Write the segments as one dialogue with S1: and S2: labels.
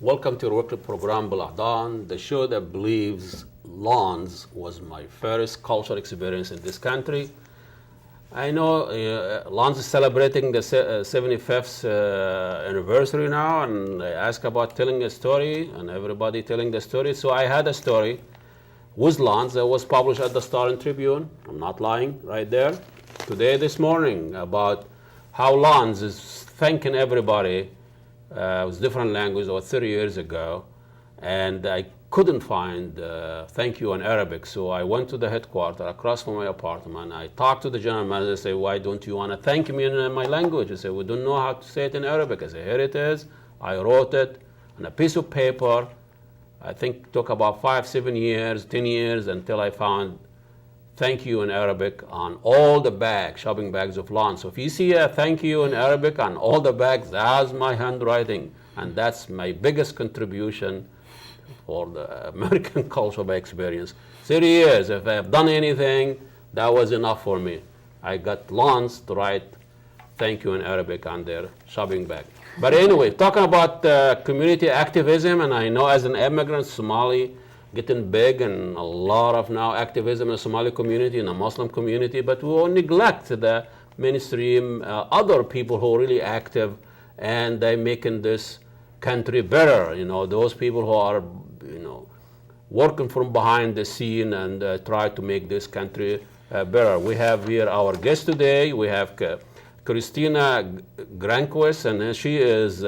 S1: Welcome to your weekly program, BelAhdan, the show that believes lawns was my first cultural experience in this country. I know Lawns is celebrating the 75th anniversary now, and I asked about telling a story, and everybody telling the story. So I had a story with Lawns that was published at the Star and Tribune. I'm not lying, right there. Today, this morning, about how Lawns is thanking everybody with different language or 30 years ago, and I couldn't find thank you in Arabic, so I went to the headquarters across from my apartment. I talked to the general manager. I said, why don't you want to thank me in my language? He said, we don't know how to say it in Arabic. I said, here it is. I wrote it on a piece of paper. I think it took about 5, 7 years, 10 years until I found thank you in Arabic on all the bags, shopping bags of Lawns. So if you see a thank you in Arabic on all the bags, that's my handwriting. And that's my biggest contribution for the American cultural experience. 30 years, if I've done anything, that was enough for me. I got Lawns to write thank you in Arabic on their shopping bag. But anyway, talking about community activism, and I know as an immigrant, Somali, getting big, and a lot of now activism in the Somali community and the Muslim community, but we will neglect the mainstream other people who are really active, and they're making this country better. You know, those people who are, you know, working from behind the scene and try to make this country better. We have here our guest today. We have Kristina Gronquist, and she is,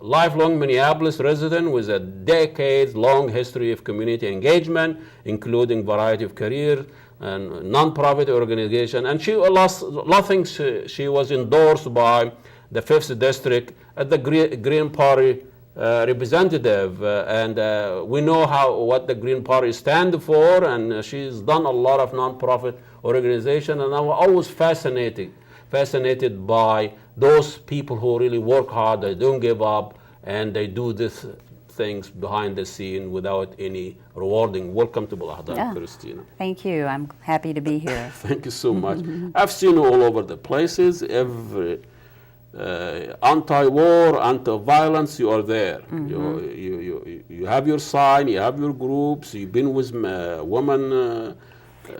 S1: lifelong Minneapolis resident with a decades-long history of community engagement, including variety of career and non-profit organization. And she lost a lot of things. She was endorsed by the 5th District at the Green Party representative, and we know what the Green Party stands for, and she's done a lot of non-profit organization, and I'm always fascinated by those people who really work hard, they don't give up, and they do these things behind the scene without any rewarding. Welcome to BelAhdan, Kristina.
S2: Thank you. I'm happy to be here.
S1: Thank you so much. I've seen you all over the places. Every anti-war, anti-violence, you are there. You have your sign, you have your groups, you've been with women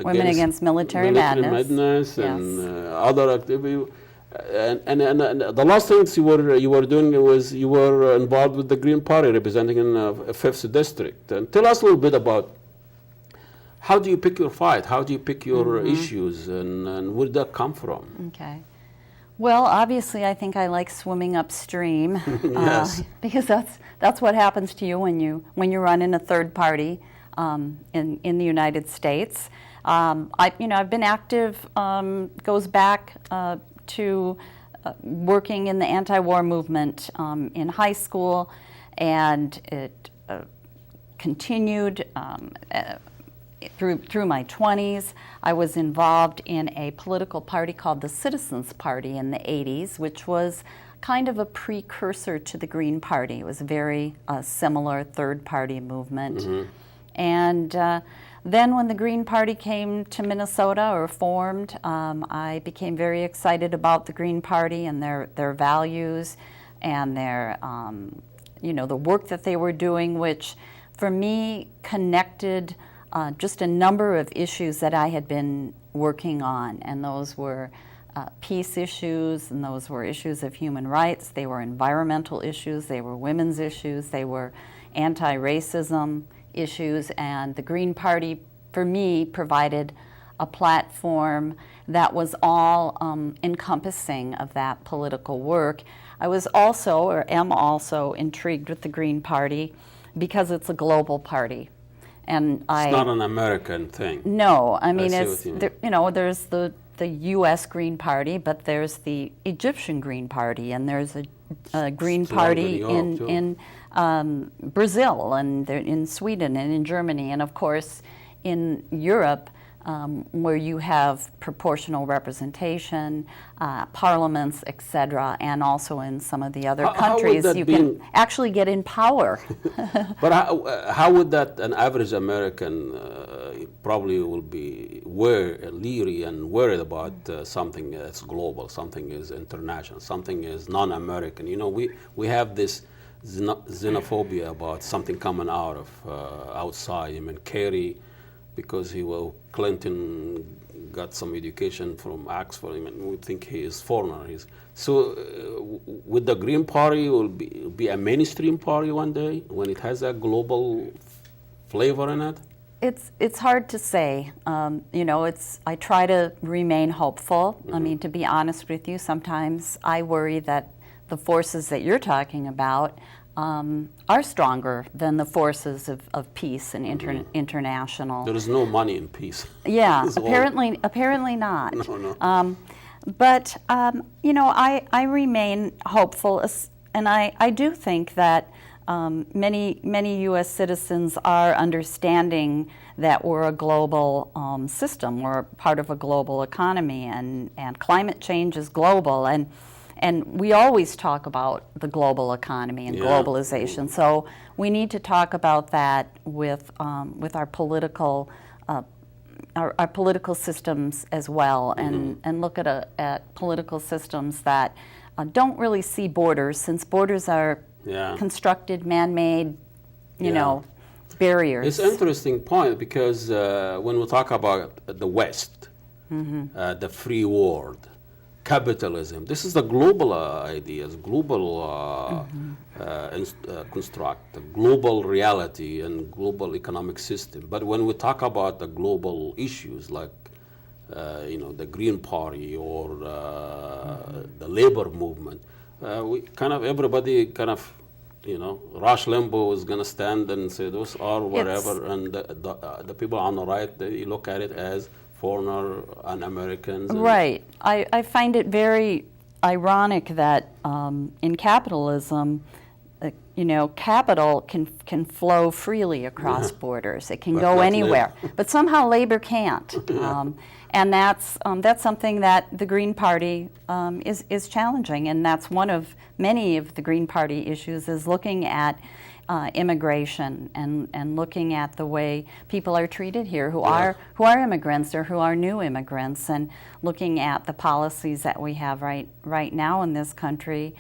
S2: against military madness.
S1: And other activity. And the last things you were doing was you were involved with the Green Party representing in 5th District. And tell us a little bit about how do you pick your fight? How do you pick your issues, and where did that come from?
S2: Okay. Well, obviously, I think I like swimming upstream.
S1: Yes.
S2: Because that's what happens to you when you run in a third party in the United States. I've been active, goes back to working in the anti-war movement in high school, and it continued through my 20s. I was involved in a political party called the Citizens Party in the 80s, which was kind of a precursor to the Green Party. It was a very similar third party movement. And then when the Green Party came to Minnesota or formed, I became very excited about the Green Party and their values and their, the work that they were doing, which for me connected just a number of issues that I had been working on. And those were peace issues, and those were issues of human rights. They were environmental issues. They were women's issues. They were anti-racism issues, and the Green Party, for me, provided a platform that was all encompassing of that political work. I was also, or am also, intrigued with the Green Party because it's a global party. And
S1: it's not an American thing.
S2: No, I mean, there's the U.S. Green Party, but there's the Egyptian Green Party, and there's a Green Party in Brazil, and in Sweden, and in Germany, and of course in Europe, where you have proportional representation, parliaments, etc., and also in some of the other countries, you can actually get in power.
S1: But how would that an average American probably will be leery and worried about something that's global, something is international, something is non-American? You know, we have this xenophobia about something coming out of outside. I mean, Kerry, because Clinton got some education from Oxford, I mean, we think he is foreigner. Would the Green Party will be a mainstream party one day when it has a global flavor in it?
S2: It's hard to say. I try to remain hopeful. I mean, to be honest with you, sometimes I worry that the forces that you're talking about are stronger than the forces of peace and international.
S1: There is no money in peace.
S2: Yeah, apparently not.
S1: No.
S2: But I remain hopeful, and I do think that many U.S. citizens are understanding that we're a global system. We're part of a global economy, and climate change is global. And we always talk about the global economy and globalization. So we need to talk about that with our political our political systems as well, and look at political systems that don't really see borders, since borders are constructed, man-made, barriers.
S1: It's an interesting point, because when we talk about the West, the free world, capitalism, this is the global ideas, global construct, the global reality and global economic system. But when we talk about the global issues like the Green Party or the labor movement, everybody Rush Limbaugh is going to stand and say those are whatever, and the people on the right, they look at it as foreigner and Americans.
S2: Right. I find it very ironic that in capitalism, capital can flow freely across borders. It can go anywhere, but somehow labor can't. And that's something that the Green Party is challenging, and that's one of many of the Green Party issues, is looking at immigration and looking at the way people are treated here who are immigrants or who are new immigrants, and looking at the policies that we have right now in this country,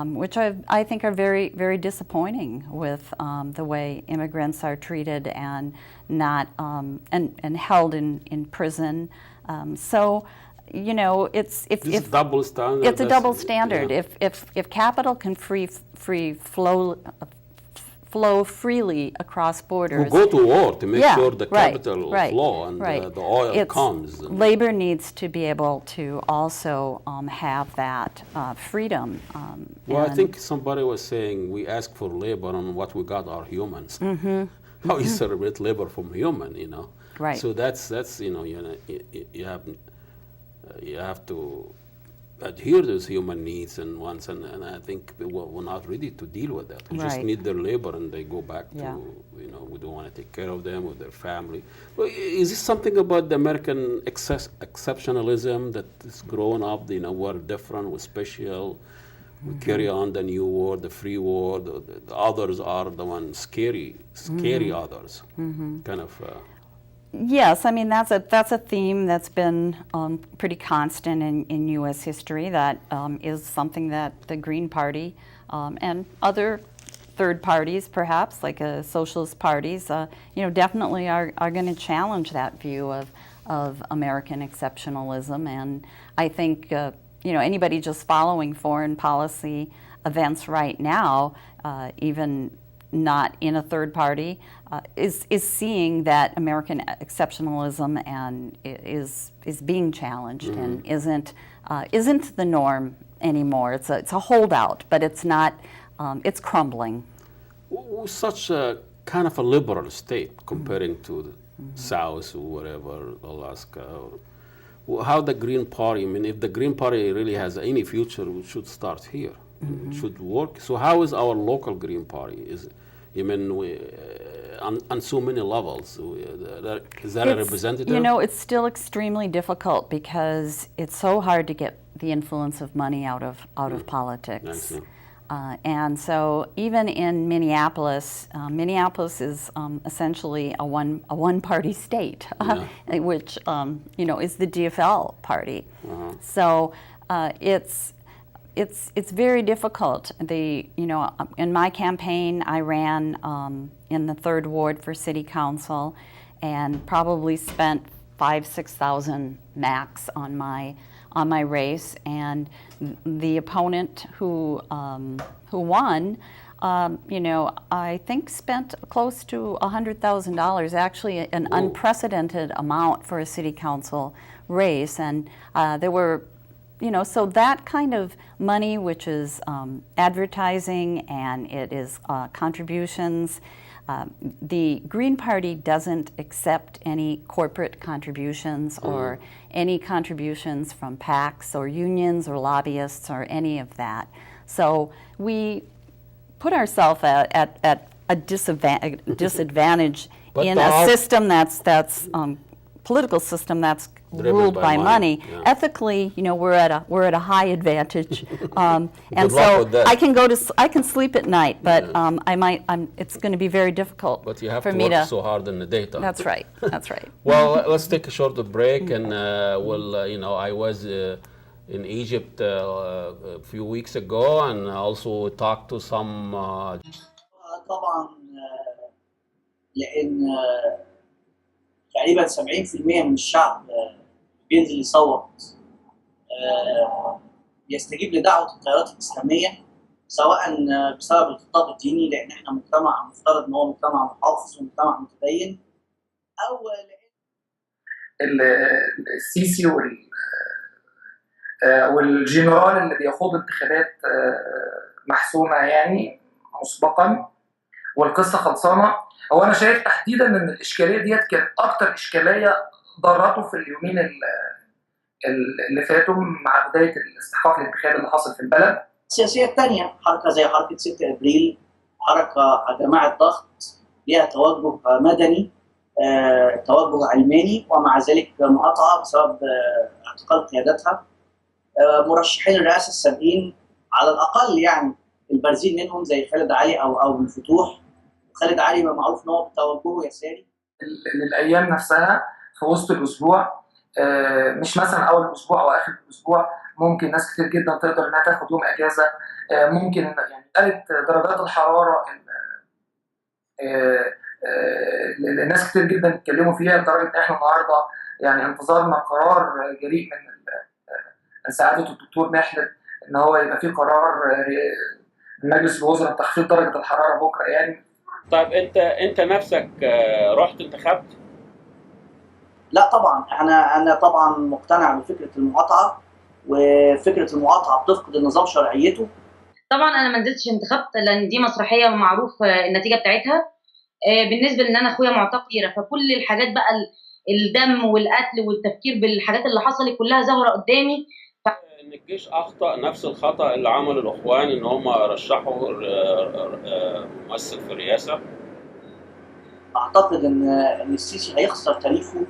S2: which I think are very, very disappointing, with the way immigrants are treated and not and held in prison. It's
S1: a double standard.
S2: It's a double standard. If capital can flow freely across borders.
S1: We'll go to war to make sure the capital flow and the oil comes.
S2: Labor needs to be able to also have that freedom.
S1: I think somebody was saying we ask for labor and what we got are humans. How you celebrate labor from human,
S2: Right.
S1: So that's you have to adhere to those human needs and wants, and I think we're not ready to deal with that. We just need their labor, and they go back to, we don't want to take care of them or their family. Well, is this something about the American exceptionalism that is growing up, we're different, we're special, we carry on the new world, the free world, the others are the ones scary others, kind of...
S2: Yes, I mean that's a theme that's been pretty constant in U.S. history. That is something that the Green Party and other third parties, perhaps like socialist parties, definitely are going to challenge that view of American exceptionalism. And I think anybody just following foreign policy events right now, even not in a third party, is seeing that American exceptionalism and is being challenged and isn't the norm anymore. It's a holdout, but it's not. It's crumbling.
S1: We're such a kind of a liberal state comparing to the South or whatever, Alaska. How the Green Party? I mean, if the Green Party really has any future, we should start here. It should work. So how is our local Green Party? On so many levels, is that a representative?
S2: It's still extremely difficult because it's so hard to get the influence of money out of politics. And so even in Minneapolis, Minneapolis is essentially a one-party state, which is the DFL party. So it's it's very difficult. In my campaign, I ran in the 3rd Ward for City Council, and probably spent $5,000–6,000 max on my race. And the opponent who won, I think spent close to $100,000, actually an
S1: Whoa.
S2: unprecedented amount for a city council race. And there were, so that kind of money, which is advertising and it is contributions. The Green Party doesn't accept any corporate contributions or any contributions from PACs or unions or lobbyists or any of that. So we put ourselves at a disadvantage in a system that's political system that's ruled by money.
S1: Yeah.
S2: Ethically, we're at a high advantage, and
S1: Good luck
S2: so
S1: with that.
S2: I can sleep at night, but it's going to be very difficult
S1: But you have
S2: for
S1: to
S2: me
S1: work so hard in the daytime.
S2: That's right. That's right.
S1: Well, let's take a short break, and I was in Egypt a few weeks ago, and also talked to some.
S3: طبعا لان تقريبا 70% من الشعب بينزل يصوت يستجيب لدعوه التيارات الاسلاميه، سواء بسبب الخطاب الديني لان احنا مجتمع مفترض ان هو مجتمع محافظ ومجتمع متدين، او
S4: السيسي والجنرال اللي بيخوض انتخابات محسومه يعني مسبقا والقصه خلصانه. هو انا شايف تحديدا ان الاشكاليه ديت كانت اكتر اشكاليه ضرته في اليومين اللي فاتوا مع بدايه الاستحقاق الانتخابي اللي حصل في البلد.
S3: السياسيه الثانيه حركه زي حركه 6 ابريل، حركه جماعه ضغط ليها توجه مدني، توجه علماني، ومع ذلك مقاطعه بسبب اعتقال قيادتها. مرشحين الرئاسه السابقين على الاقل يعني البارزين منهم زي خالد علي او الفتوح. خالد علي معروف ان هو بتوجهه يساري.
S4: الايام نفسها في وسط الاسبوع، مش مثلا اول الاسبوع او اخر الاسبوع، ممكن ناس كتير جدا تقدر انها تاخد يوم اجازه. ممكن يعني قلت درجات الحراره الناس كتير جدا اتكلموا فيها، لدرجه ان احنا النهارده يعني انتظرنا قرار جريء من سعاده الدكتور محلب ان هو يبقى في قرار مجلس الوزراء تخفيض درجه الحراره بكره يعني.
S1: طيب انت نفسك رحت انتخبت؟
S3: لا طبعا، انا طبعا مقتنع بفكره المقاطعه، وفكره المقاطعه بتفقد النظام شرعيته.
S5: طبعا انا ما نزلتش انتخبت لان دي مسرحيه ومعروف النتيجه بتاعتها. بالنسبه لان انا اخويا معتقل، فكل الحاجات بقى الدم والقتل والتفكير بالحاجات اللي حصلت كلها ظاهره قدامي.
S1: ان الجيش اخطا نفس الخطا اللي عمله الاخوان، ان هم رشحوا ممثل في الرئاسه.
S3: اعتقد ان السيسي هيخسر تاريخه،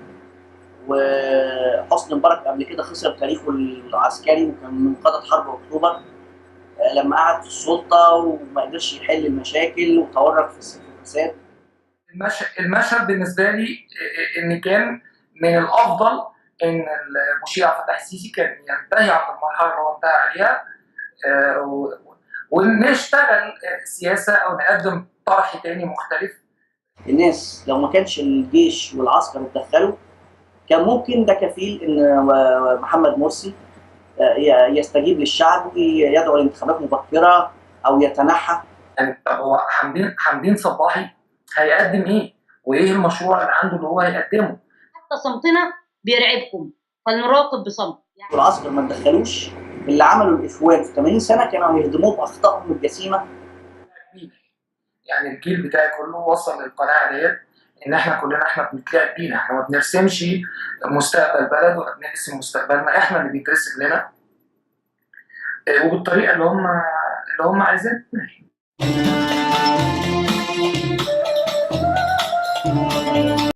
S3: وحسني مبارك قبل كده خسر تاريخه العسكري وكان من قاده حرب اكتوبر لما قعد في السلطه وما قدرش يحل المشاكل وتورط في الفساد.
S4: المشهد بالنسبه لي ان كان من الافضل ان المشيع فتح السيسي كان ينتهي عند المرحله اللي هو انتهى عليها، ونشتغل سياسه او نقدم طرح تاني مختلف.
S3: الناس لو ما كانش الجيش والعسكر اتدخلوا كان ممكن ده كفيل ان محمد مرسي يستجيب للشعب ويدعو لانتخابات مبكره او يتنحى.
S4: يعني طب هو حمدين صباحي هيقدم ايه؟ وايه المشروع اللي عنده اللي هو هيقدمه؟
S5: حتى صمتنا بيرعبكم، فلنراقب بصمت.
S3: والعسكر ما اتدخلوش، اللي عملوا الاخوان في 80 سنه كانوا هيهدموه باخطائهم الجسيمه.
S4: يعني الجيل بتاعي كله وصل للقناعه ديت ان احنا كلنا بنتلاعب بينا، احنا ما بنرسمش مستقبل بلد ولا بنرسم مستقبلنا، احنا اللي بيترسم لنا وبالطريقه اللي هم عايزينها.